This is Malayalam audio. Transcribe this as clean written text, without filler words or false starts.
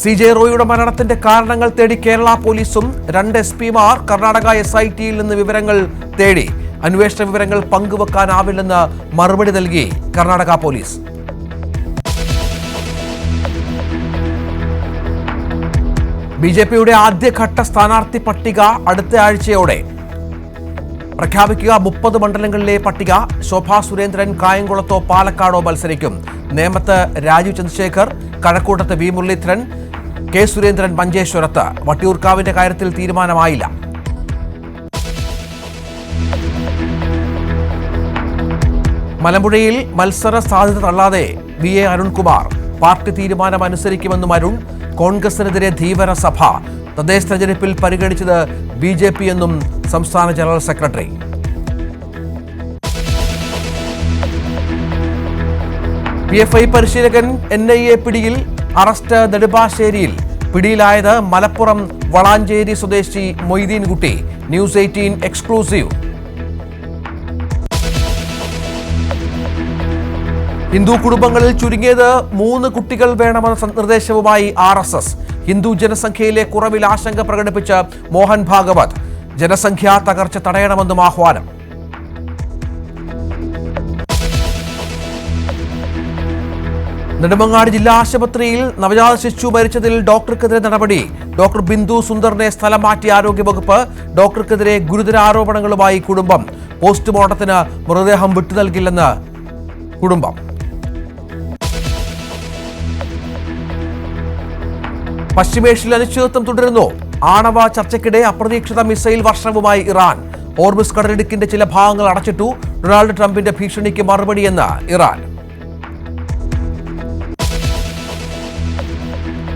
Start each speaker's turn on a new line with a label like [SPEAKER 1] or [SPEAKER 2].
[SPEAKER 1] CJ റോയിയുടെ മരണത്തിന്റെ കാരണങ്ങൾ തേടി കേരള പോലീസും 2 SP-മാർ കർണാടക SIT-യിൽ നിന്ന് വിവരങ്ങൾ തേടി. അന്വേഷണ വിവരങ്ങൾ പങ്കുവെക്കാനാവില്ലെന്ന് മറുപടി നൽകി കർണാടക പോലീസ്. BJP-യുടെ ആദ്യഘട്ട സ്ഥാനാർത്ഥി പട്ടിക അടുത്ത ആഴ്ചയോടെ പ്രഖ്യാപിക്കുക. 30 മണ്ഡലങ്ങളിലെ പട്ടിക. ശോഭാ സുരേന്ദ്രൻ കായംകുളത്തോ പാലക്കാടോ മത്സരിക്കും. നേമത്ത് രാജീവ് ചന്ദ്രശേഖർ, കഴക്കൂട്ടത്ത് V മുരളീധരൻ, K സുരേന്ദ്രൻ മഞ്ചേശ്വരത്ത്. വട്ടിയൂർക്കാവിന്റെ കാര്യത്തിൽ തീരുമാനമായില്ല. മലമ്പുഴയിൽ മത്സര സാധ്യത തള്ളാതെ VA അരുൺകുമാർ. പാർട്ടി തീരുമാനം അനുസരിക്കുമെന്നും അരുൺ. കോൺഗ്രസിനെതിരെ ധീവര സഭ. തദ്ദേശ തെരഞ്ഞെടുപ്പിൽ പരിഗണിച്ചത് BJP എന്നും സംസ്ഥാന ജനറൽ സെക്രട്ടറി. PFI പരിശീലകൻ NIA പിടിയിൽ. അറസ്റ്റ് നെടുമ്പാശ്ശേരിയിൽ. പിടിയിലായത് മലപ്പുറം വളാഞ്ചേരി സ്വദേശി മൊയ്തീൻ കുട്ടി. News 18 exclusive. ഹിന്ദു കുടുംബങ്ങളിൽ ചുരുങ്ങിയത് 3 കുട്ടികൾ വേണമെന്ന നിർദ്ദേശവുമായി RSS. ഹിന്ദു ജനസംഖ്യയിലെ കുറവിൽ ആശങ്ക പ്രകടിപ്പിച്ച് മോഹൻ ഭാഗവത്. ജനസംഖ്യാ തകർച്ച തടയണമെന്നും ആഹ്വാനം. നെടുമങ്ങാട് ജില്ലാ ആശുപത്രിയിൽ നവജാത ശിശു മരിച്ചതിൽ ഡോക്ടർക്കെതിരെ നടപടി. ഡോക്ടർ ബിന്ദു സുന്ദറിനെ സ്ഥലം മാറ്റി ആരോഗ്യവകുപ്പ്. ഡോക്ടർക്കെതിരെ ഗുരുതര ആരോപണങ്ങളുമായി കുടുംബം. പോസ്റ്റ്മോർട്ടത്തിന് മൃതദേഹം വിട്ടു നൽകില്ലെന്ന് കുടുംബം. പശ്ചിമേഷ്യയിൽ അനിശ്ചിതത്വം തുടരുന്നു. ആണവ ചർച്ചയ്ക്കിടെ അപ്രതീക്ഷിത മിസൈൽ വർഷവുമായി ഇറാൻ. ഹോർമുസ് കടലിടുക്കിന്റെ ചില ഭാഗങ്ങൾ അടച്ചിട്ടു. ഡൊണാൾഡ് ട്രംപിന്റെ ഭീഷണിക്ക് മറുപടിയെന്ന് ഇറാൻ.